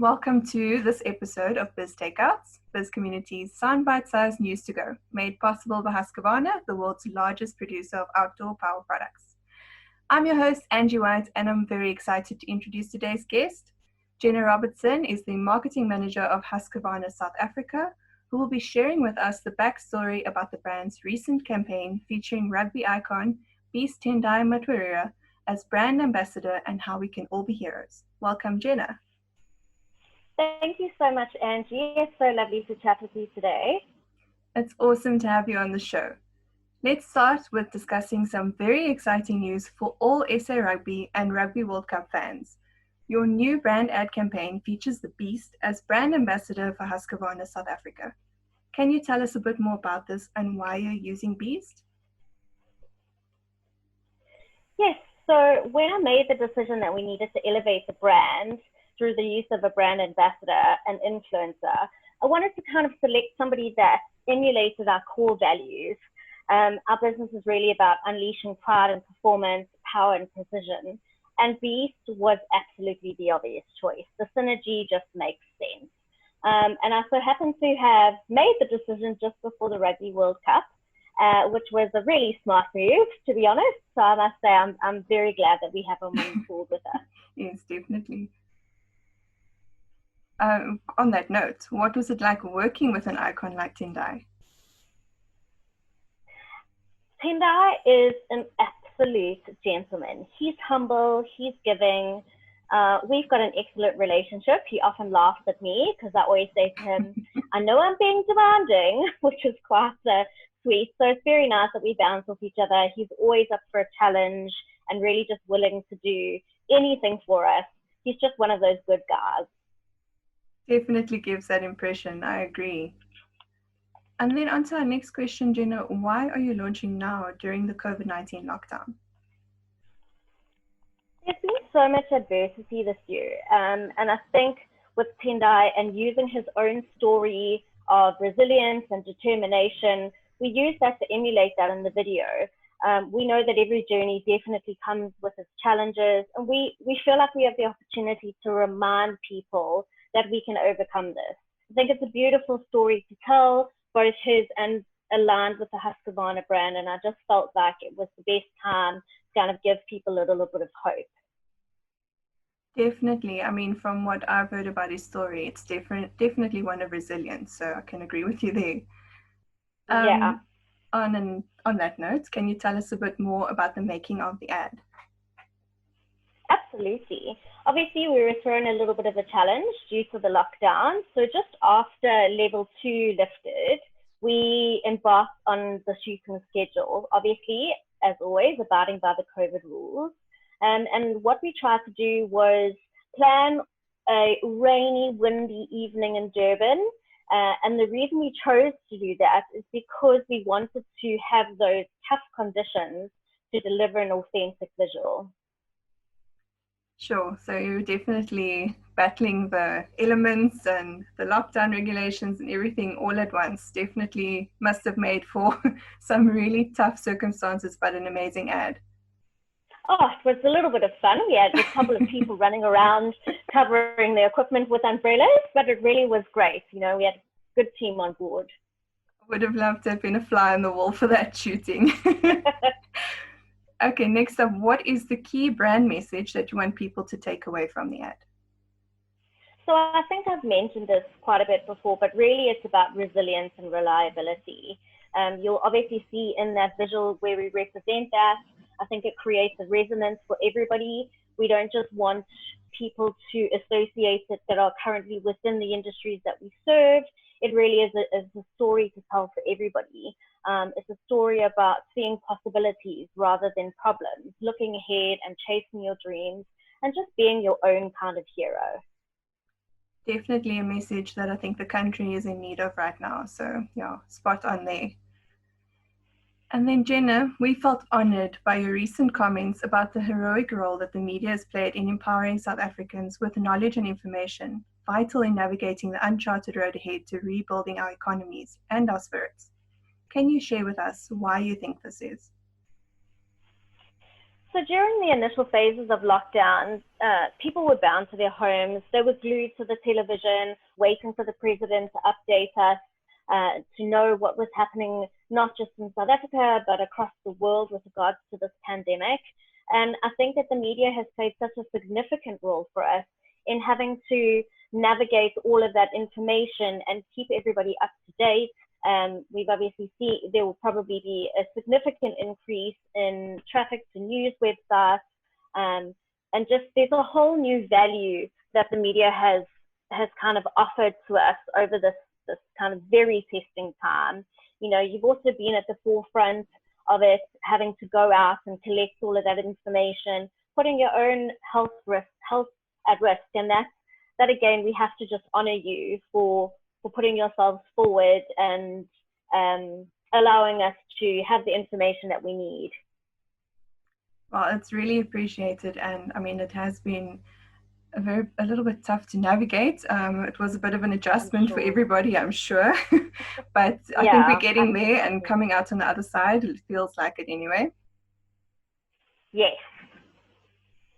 Welcome to this episode of BizTakeouts, Bizcommunity's sound-bite-sized news to go, made possible by Husqvarna, the world's largest producer of outdoor power products. I'm your host, Angie White, and I'm very excited to introduce today's guest. Jenna Robinson is the marketing manager of Husqvarna South Africa, who will be sharing with us the backstory about the brand's recent campaign featuring rugby icon Beast Tendai Mtawarira as brand ambassador and how we can all be heroes. Welcome, Jenna. Thank you so much, Angie. It's so lovely to chat with you today. It's awesome to have you on the show. Let's start with discussing some very exciting news for all SA Rugby and Rugby World Cup fans. Your new brand ad campaign features the Beast as brand ambassador for Husqvarna South Africa. Can you tell us a bit more about this and why you're using Beast? Yes, so when I made the decision that we needed to elevate the brand through the use of a brand ambassador and influencer, I wanted to kind of select somebody that emulated our core values. Our business is really about unleashing pride and performance, power and precision, and Beast was absolutely the obvious choice. The synergy just makes sense. And I so happen to have made the decision just before the Rugby World Cup, which was a really smart move, to be honest. So I must say I'm very glad that we have him on board with us. Yes, definitely. On that note, what was it like working with an icon like Tendai? Tendai is an absolute gentleman. He's humble, he's giving. We've got an excellent relationship. He often laughs at me because I always say to him, I know I'm being demanding, which is quite sweet. So it's very nice that we bounce off each other. He's always up for a challenge and really just willing to do anything for us. He's just one of those good guys. Definitely gives that impression. I agree. And then on to our next question, Jenna. Why are you launching now during the COVID-19 lockdown? There's been so much adversity this year. And I think with Tendai and using his own story of resilience and determination, we use that to emulate that in the video. We know that every journey definitely comes with its challenges, and we feel like we have the opportunity to remind people that we can overcome this. I think it's a beautiful story to tell, both his and aligned with the Husqvarna brand, and I just felt like it was the best time to kind of give people a little bit of hope. Definitely. I mean, from what I've heard about his story, it's definitely one of resilience, so I can agree with you there. Yeah. On that note, can you tell us a bit more about the making of the ad? Absolutely. Obviously, we were thrown a little bit of a challenge due to the lockdown. So just after level 2 lifted, we embarked on the shooting schedule, obviously, as always, abiding by the COVID rules. And what we tried to do was plan a rainy, windy evening in Durban. And the reason we chose to do that is because we wanted to have those tough conditions to deliver an authentic visual. Sure. So you're definitely battling the elements and the lockdown regulations and everything all at once. Definitely must have made for some really tough circumstances, but an amazing ad. Oh, it was a little bit of fun. We had a couple of people running around covering the equipment with umbrellas, but it really was great. You know, we had a good team on board. Would have loved to have been a fly on the wall for that shooting. Okay, next up, what is the key brand message that you want people to take away from the ad? So I think I've mentioned this quite a bit before, but really it's about resilience and reliability. You'll obviously see in that visual where we represent that. I think it creates a resonance for everybody. We don't just want people to associate it that are currently within the industries that we serve. It really is a story to tell for everybody. It's a story about seeing possibilities rather than problems, looking ahead and chasing your dreams, and just being your own kind of hero. Definitely a message that I think the country is in need of right now. So yeah, spot on there. And then Jenna, we felt honored by your recent comments about the heroic role that the media has played in empowering South Africans with knowledge and information, vital in navigating the uncharted road ahead to rebuilding our economies and our spirits. Can you share with us why you think this is? So during the initial phases of lockdown, people were bound to their homes. They were glued to the television, waiting for the president to update us, to know what was happening, not just in South Africa, but across the world with regards to this pandemic. And I think that the media has played such a significant role for us in having to navigate all of that information and keep everybody up to date. We've obviously seen there will probably be a significant increase in traffic to news websites, and just there's a whole new value that the media has kind of offered to us over this kind of very testing time. You know, you've also been at the forefront of it, having to go out and collect all of that information, putting your own health at risk, and that again, we have to just honor you for putting yourselves forward and allowing us to have the information that we need. Well, it's really appreciated, and I mean, it has been a little bit tough to navigate. It was a bit of an adjustment for everybody, I'm sure, but I think we're getting there and coming out on the other side. It feels like it anyway. Yes.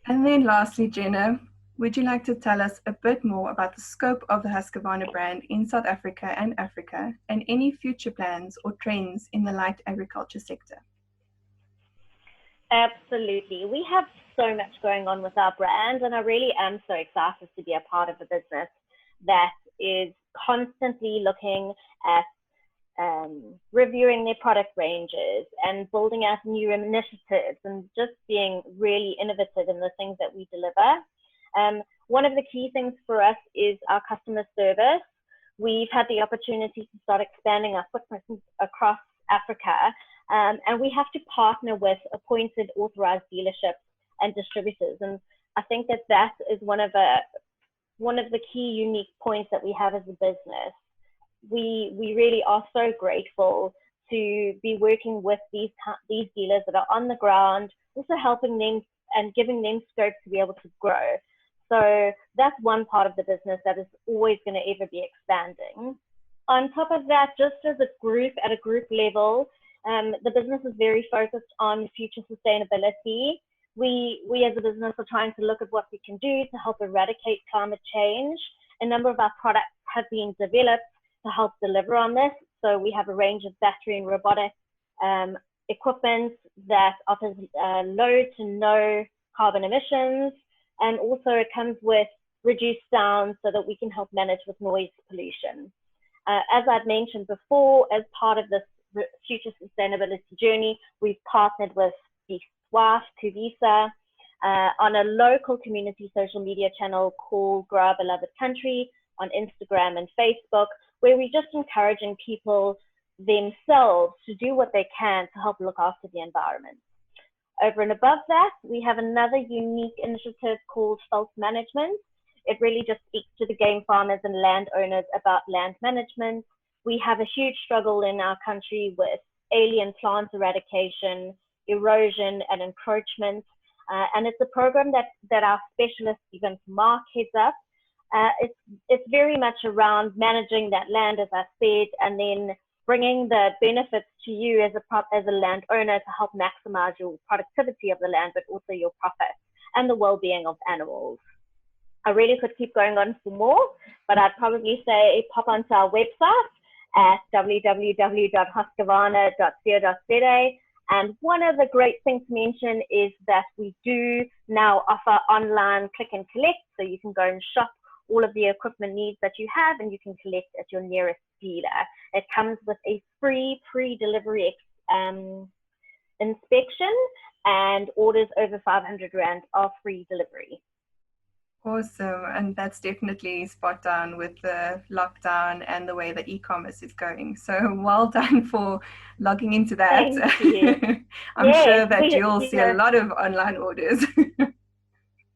And then lastly, Jenna, would you like to tell us a bit more about the scope of the Husqvarna brand in South Africa and Africa, and any future plans or trends in the light agriculture sector? Absolutely. We have so much going on with our brand, and I really am so excited to be a part of a business that is constantly looking at reviewing their product ranges and building out new initiatives and just being really innovative in the things that we deliver. One of the key things for us is our customer service. We've had the opportunity to start expanding our footprint across Africa, and we have to partner with appointed authorized dealerships and distributors. And I think that is one of the key unique points that we have as a business. We really are so grateful to be working with these dealers that are on the ground, also helping them and giving them scope to be able to grow. So that's one part of the business that is always going to ever be expanding. On top of that, just as a group, at a group level, the business is very focused on future sustainability. We as a business are trying to look at what we can do to help eradicate climate change. A number of our products have been developed to help deliver on this. So we have a range of battery and robotic equipment that offers low to no carbon emissions. And also it comes with reduced sound so that we can help manage with noise pollution. As I've mentioned before, as part of this future sustainability journey, we've partnered with Beast Tendai on a local community social media channel called Grow Our Beloved Country on Instagram and Facebook, where we're just encouraging people themselves to do what they can to help look after the environment. Over and above that, we have another unique initiative called Felt Management. It really just speaks to the game farmers and landowners about land management. We have a huge struggle in our country with alien plant eradication, erosion, and encroachment. And it's a program that our specialist, even Mark, heads up. It's very much around managing that land, as I said, and then bringing the benefits to you as a landowner to help maximize your productivity of the land, but also your profit and the well-being of animals. I really could keep going on for more, but I'd probably say pop onto our website at www.husqvarna.co.za. And one of the great things to mention is that we do now offer online click and collect, so you can go and shop all of the equipment needs that you have, and you can collect at your nearest dealer. It comes with a free pre-delivery inspection, and orders over 500 Rand are free delivery. Awesome. And that's definitely spot on with the lockdown and the way that e-commerce is going. So well done for logging into that. Thank you. I'm sure that you'll see a lot of online orders.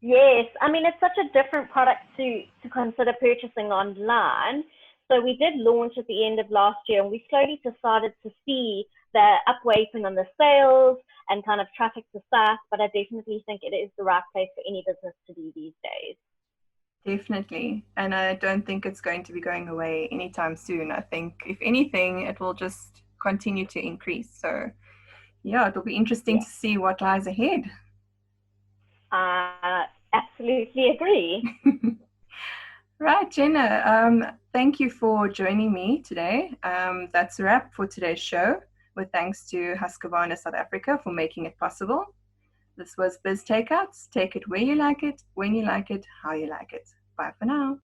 Yes, I mean, it's such a different product to consider purchasing online. So we did launch at the end of last year, and we slowly started to see the upweighting on the sales and kind of traffic to site, but I definitely think it is the right place for any business to be these days. Definitely. And I don't think it's going to be going away anytime soon. I think, if anything, it will just continue to increase. So, yeah, it'll be interesting to see what lies ahead. Absolutely agree. Right, Jenna, thank you for joining me today. That's a wrap for today's show, with thanks to Husqvarna South Africa for making it possible. This was Biz Takeouts. Take it where you like it, when you like it, how you like it. Bye for now.